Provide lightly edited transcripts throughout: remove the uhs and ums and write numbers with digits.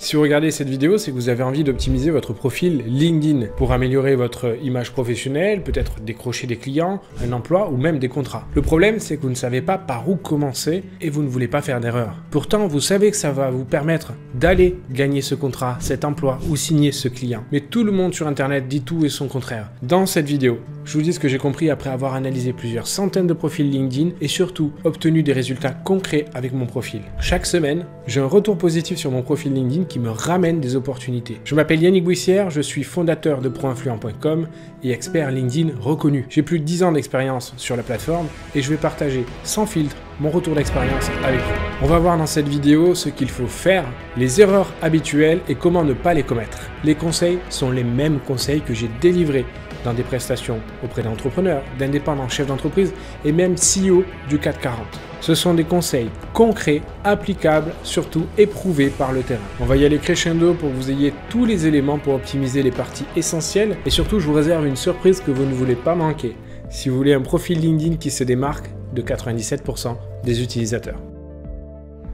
Si vous regardez cette vidéo, c'est que vous avez envie d'optimiser votre profil LinkedIn pour améliorer votre image professionnelle, peut-être décrocher des clients, un emploi ou même des contrats. Le problème, c'est que vous ne savez pas par où commencer et vous ne voulez pas faire d'erreur. Pourtant, vous savez que ça va vous permettre d'aller gagner ce contrat, cet emploi ou signer ce client. Mais tout le monde sur Internet dit tout et son contraire. Dans cette vidéo, je vous dis ce que j'ai compris après avoir analysé plusieurs centaines de profils LinkedIn et surtout obtenu des résultats concrets avec mon profil. Chaque semaine, j'ai un retour positif sur mon profil LinkedIn qui me ramène des opportunités. Je m'appelle Yannick Bouissière, je suis fondateur de proinfluent.com et expert LinkedIn reconnu. J'ai plus de 10 ans d'expérience sur la plateforme et je vais partager sans filtre mon retour d'expérience avec vous. On va voir dans cette vidéo ce qu'il faut faire, les erreurs habituelles et comment ne pas les commettre. Les conseils sont les mêmes conseils que j'ai délivrés dans des prestations auprès d'entrepreneurs, d'indépendants, chefs d'entreprise et même CEO du CAC 40. Ce sont des conseils concrets, applicables, surtout éprouvés par le terrain. On va y aller crescendo pour que vous ayez tous les éléments pour optimiser les parties essentielles et surtout je vous réserve une surprise que vous ne voulez pas manquer si vous voulez un profil LinkedIn qui se démarque de 97% des utilisateurs.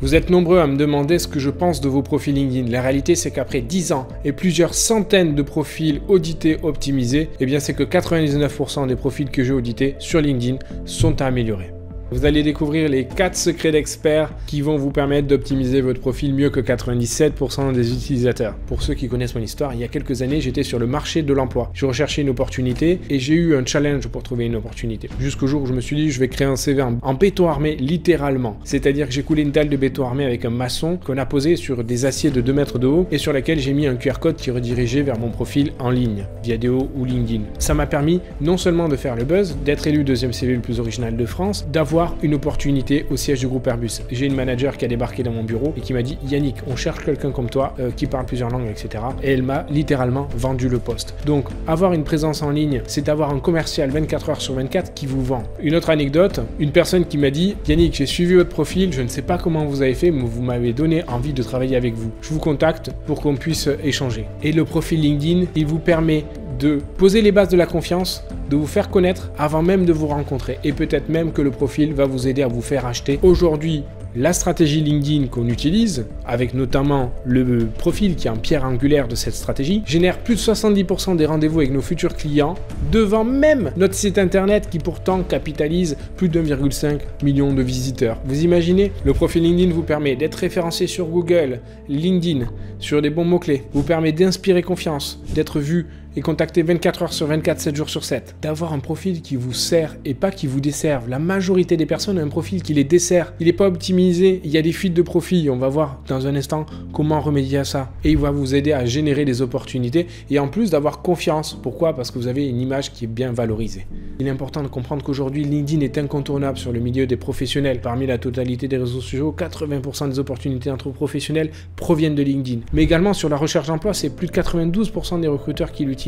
Vous êtes nombreux à me demander ce que je pense de vos profils LinkedIn. La réalité, c'est qu'après 10 ans et plusieurs centaines de profils audités, optimisés, eh bien c'est que 99% des profils que j'ai audités sur LinkedIn sont à améliorer. Vous allez découvrir les 4 secrets d'experts qui vont vous permettre d'optimiser votre profil mieux que 97% des utilisateurs. Pour ceux qui connaissent mon histoire, il y a quelques années, j'étais sur le marché de l'emploi. Je recherchais une opportunité et j'ai eu un challenge pour trouver une opportunité. Jusqu'au jour où je me suis dit, je vais créer un CV en béton armé, littéralement. C'est-à-dire que j'ai coulé une dalle de béton armé avec un maçon qu'on a posé sur des aciers de 2 mètres de haut et sur laquelle j'ai mis un QR code qui redirigeait vers mon profil en ligne, via Vidéo ou LinkedIn. Ça m'a permis non seulement de faire le buzz, d'être élu deuxième CV le plus original de France, d'avoir une opportunité au siège du groupe Airbus. J'ai une manager qui a débarqué dans mon bureau et qui m'a dit « Yannick, on cherche quelqu'un comme toi qui parle plusieurs langues, etc. » Et elle m'a littéralement vendu le poste. Donc, avoir une présence en ligne, c'est d'avoir un commercial 24 heures sur 24 qui vous vend. Une autre anecdote, une personne qui m'a dit « Yannick, j'ai suivi votre profil, je ne sais pas comment vous avez fait, mais vous m'avez donné envie de travailler avec vous. Je vous contacte pour qu'on puisse échanger. » Et le profil LinkedIn, il vous permet de poser les bases de la confiance, de vous faire connaître avant même de vous rencontrer. Et peut-être même que le profil va vous aider à vous faire acheter. Aujourd'hui, la stratégie LinkedIn qu'on utilise, avec notamment le profil qui est en pierre angulaire de cette stratégie, génère plus de 70% des rendez-vous avec nos futurs clients, devant même notre site internet qui pourtant capitalise plus de 1,5 million de visiteurs. Vous imaginez? Le profil LinkedIn vous permet d'être référencé sur Google, LinkedIn, sur des bons mots-clés, vous permet d'inspirer confiance, d'être vu et contacté 24 heures sur 24, 7 jours sur 7. D'avoir un profil qui vous sert et pas qui vous desserve. La majorité des personnes ont un profil qui les dessert. Il n'est pas optimisé, il y a des fuites de profil. On va voir dans un instant comment remédier à ça. Et il va vous aider à générer des opportunités et en plus d'avoir confiance. Pourquoi? Parce que vous avez une image qui est bien valorisée. Il est important de comprendre qu'aujourd'hui, LinkedIn est incontournable sur le milieu des professionnels. Parmi la totalité des réseaux sociaux, 80% des opportunités entre professionnels proviennent de LinkedIn. Mais également sur la recherche d'emploi, c'est plus de 92% des recruteurs qui l'utilisent.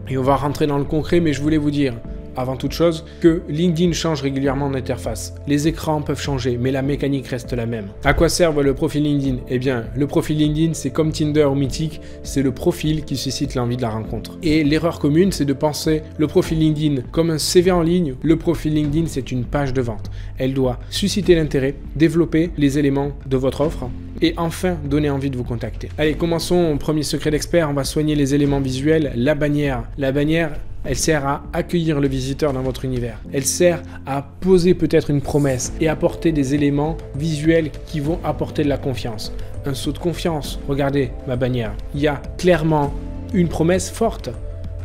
Et on va rentrer dans le concret, mais je voulais vous dire, avant toute chose, que LinkedIn change régulièrement d'interface. Les écrans peuvent changer, mais la mécanique reste la même. À quoi sert le profil LinkedIn? Eh bien, le profil LinkedIn, c'est comme Tinder ou Mythique, c'est le profil qui suscite l'envie de la rencontre. Et l'erreur commune, c'est de penser le profil LinkedIn comme un CV en ligne. Le profil LinkedIn, c'est une page de vente. Elle doit susciter l'intérêt, développer les éléments de votre offre et enfin donner envie de vous contacter. Allez, commençons. Premier secret d'expert, on va soigner les éléments visuels. La bannière. La bannière, elle sert à accueillir le visiteur dans votre univers. Elle sert à poser peut-être une promesse et apporter des éléments visuels qui vont apporter de la confiance. Un saut de confiance. Regardez ma bannière. Il y a clairement une promesse forte.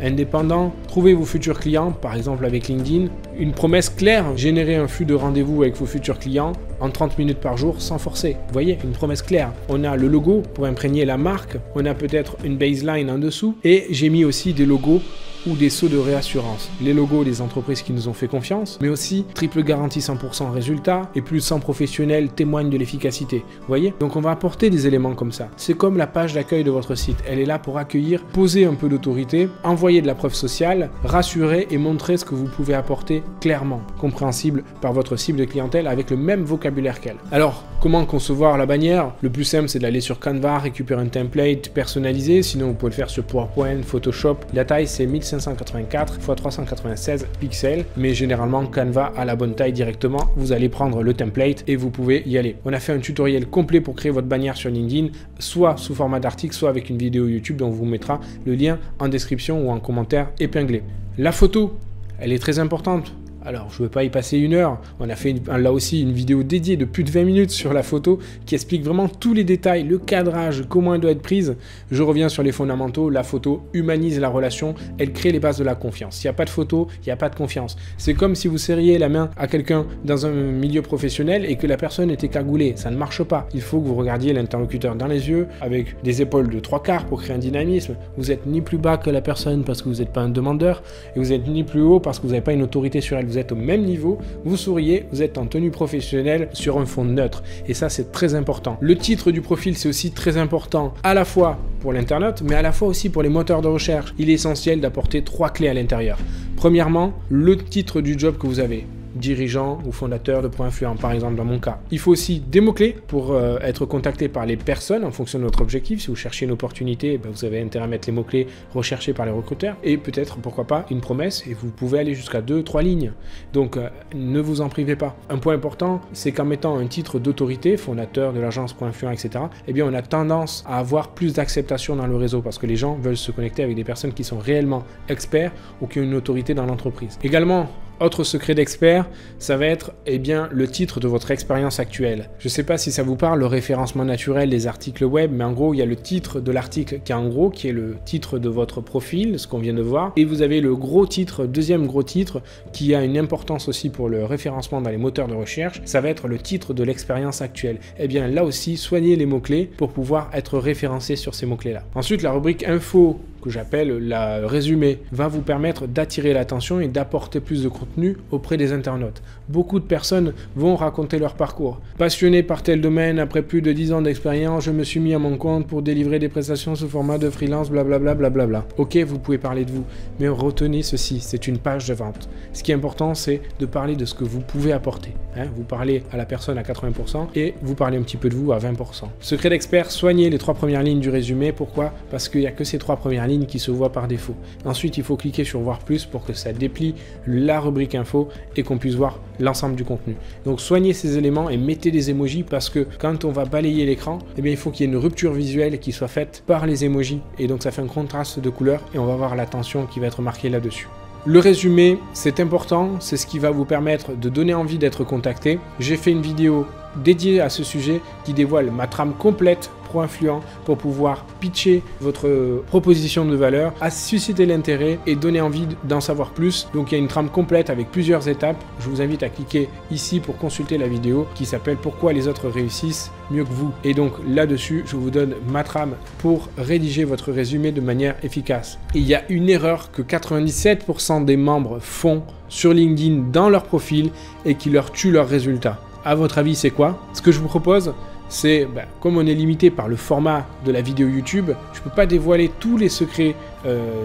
Indépendant, trouvez vos futurs clients, par exemple avec LinkedIn. Une promesse claire, générer un flux de rendez-vous avec vos futurs clients en 30 minutes par jour sans forcer. Vous voyez, une promesse claire. On a le logo pour imprégner la marque, on a peut-être une baseline en dessous et j'ai mis aussi des logos ou des sauts de réassurance. Les logos des entreprises qui nous ont fait confiance, mais aussi triple garantie 100% résultat et plus de 100 professionnels témoignent de l'efficacité. Vous voyez? Donc on va apporter des éléments comme ça. C'est comme la page d'accueil de votre site. Elle est là pour accueillir, poser un peu d'autorité, envoyer de la preuve sociale, rassurer et montrer ce que vous pouvez apporter clairement, compréhensible par votre cible de clientèle avec le même vocabulaire qu'elle. Alors, Comment concevoir la bannière? Le plus simple, c'est d'aller sur Canva, récupérer un template personnalisé. Sinon, vous pouvez le faire sur PowerPoint, Photoshop. La taille, c'est 1584 x 396 pixels. Mais généralement, Canva a la bonne taille directement. Vous allez prendre le template et vous pouvez y aller. On a fait un tutoriel complet pour créer votre bannière sur LinkedIn, soit sous format d'article, soit avec une vidéo YouTube dont on vous mettra le lien en description ou en commentaire épinglé. La photo, elle est très importante. Alors, je ne vais pas y passer une heure. On a fait là aussi une vidéo dédiée de plus de 20 minutes sur la photo qui explique vraiment tous les détails, le cadrage, comment elle doit être prise. Je reviens sur les fondamentaux. La photo humanise la relation. Elle crée les bases de la confiance. S'il n'y a pas de photo, il n'y a pas de confiance. C'est comme si vous serriez la main à quelqu'un dans un milieu professionnel et que la personne était cagoulée. Ça ne marche pas. Il faut que vous regardiez l'interlocuteur dans les yeux avec des épaules de 3/4 pour créer un dynamisme. Vous n'êtes ni plus bas que la personne parce que vous n'êtes pas un demandeur et vous n'êtes ni plus haut parce que vous n'avez pas une autorité sur elle. Vous êtes au même niveau, vous souriez, vous êtes en tenue professionnelle sur un fond neutre. Et ça, c'est très important. Le titre du profil, c'est aussi très important à la fois pour l'internaute, mais à la fois aussi pour les moteurs de recherche. Il est essentiel d'apporter 3 clés à l'intérieur. Premièrement, le titre du job que vous avez. Dirigeant ou fondateur de Pro Influent, par exemple dans mon cas. Il faut aussi des mots-clés pour être contacté par les personnes en fonction de votre objectif. Si vous cherchez une opportunité, vous avez intérêt à mettre les mots-clés recherchés par les recruteurs et peut-être, pourquoi pas, une promesse et vous pouvez aller jusqu'à 2-3 lignes. Donc, ne vous en privez pas. Un point important, c'est qu'en mettant un titre d'autorité, fondateur de l'agence Pro Influent, etc., eh bien, on a tendance à avoir plus d'acceptation dans le réseau parce que les gens veulent se connecter avec des personnes qui sont réellement experts ou qui ont une autorité dans l'entreprise. Également, autre secret d'expert, ça va être le titre de votre expérience actuelle. Je ne sais pas si ça vous parle, le référencement naturel des articles web, mais en gros, il y a le titre de l'article qui est le titre de votre profil, ce qu'on vient de voir, et vous avez le gros titre, deuxième gros titre, qui a une importance aussi pour le référencement dans les moteurs de recherche, ça va être le titre de l'expérience actuelle. Eh bien, là aussi, soignez les mots-clés pour pouvoir être référencé sur ces mots-clés-là. Ensuite, la rubrique info, que j'appelle le résumé, va vous permettre d'attirer l'attention et d'apporter plus de contenu auprès des internautes. Beaucoup de personnes vont raconter leur parcours. Passionné par tel domaine, après plus de 10 ans d'expérience, je me suis mis à mon compte pour délivrer des prestations sous format de freelance, blablabla, blablabla. Ok, vous pouvez parler de vous, mais retenez ceci, c'est une page de vente. Ce qui est important, c'est de parler de ce que vous pouvez apporter. Vous parlez à la personne à 80% et vous parlez un petit peu de vous à 20%. Secret d'expert, soignez les 3 premières lignes du résumé. Pourquoi? Parce qu'il n'y a que ces 3 premières lignes qui se voient par défaut. Ensuite, il faut cliquer sur voir plus pour que ça déplie la rubrique info et qu'on puisse voir l'ensemble du contenu. Donc soignez ces éléments et mettez des emojis parce que quand on va balayer l'écran, il faut qu'il y ait une rupture visuelle qui soit faite par les emojis et donc ça fait un contraste de couleurs et on va voir l'attention qui va être marquée là-dessus. Le résumé, c'est important, c'est ce qui va vous permettre de donner envie d'être contacté. J'ai fait une vidéo dédiée à ce sujet qui dévoile ma trame complète Pro Influent pour pouvoir pitcher votre proposition de valeur, à susciter l'intérêt et donner envie d'en savoir plus. Donc il y a une trame complète avec plusieurs étapes. Je vous invite à cliquer ici pour consulter la vidéo qui s'appelle Pourquoi les autres réussissent mieux que vous. Et donc là-dessus, je vous donne ma trame pour rédiger votre résumé de manière efficace. Et il y a une erreur que 97% des membres font sur LinkedIn dans leur profil et qui leur tue leurs résultats. À votre avis, c'est quoi? Ce que je vous propose, c'est, comme on est limité par le format de la vidéo YouTube, je ne peux pas dévoiler tous les secrets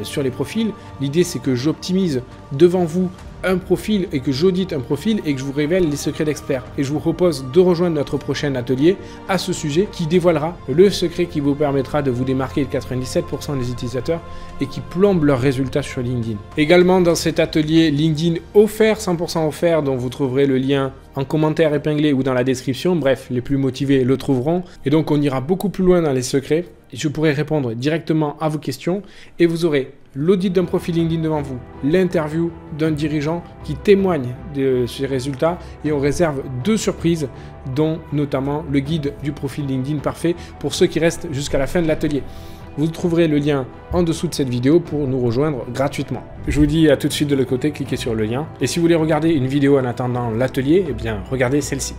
sur les profils. L'idée, c'est que j'optimise devant vous un profil et que j'audite un profil et que je vous révèle les secrets d'experts. Et je vous propose de rejoindre notre prochain atelier à ce sujet qui dévoilera le secret qui vous permettra de vous démarquer de 97% des utilisateurs et qui plombe leurs résultats sur LinkedIn. Également dans cet atelier LinkedIn offert, 100% offert, dont vous trouverez le lien en commentaire épinglé ou dans la description. Bref, les plus motivés le trouveront. Et donc on ira beaucoup plus loin dans les secrets. Je pourrai répondre directement à vos questions et vous aurez l'audit d'un profil LinkedIn devant vous, l'interview d'un dirigeant qui témoigne de ses résultats et on réserve 2 surprises dont notamment le guide du profil LinkedIn parfait pour ceux qui restent jusqu'à la fin de l'atelier. Vous trouverez le lien en dessous de cette vidéo pour nous rejoindre gratuitement. Je vous dis à tout de suite de l'autre côté, cliquez sur le lien. Et si vous voulez regarder une vidéo en attendant l'atelier, regardez celle-ci.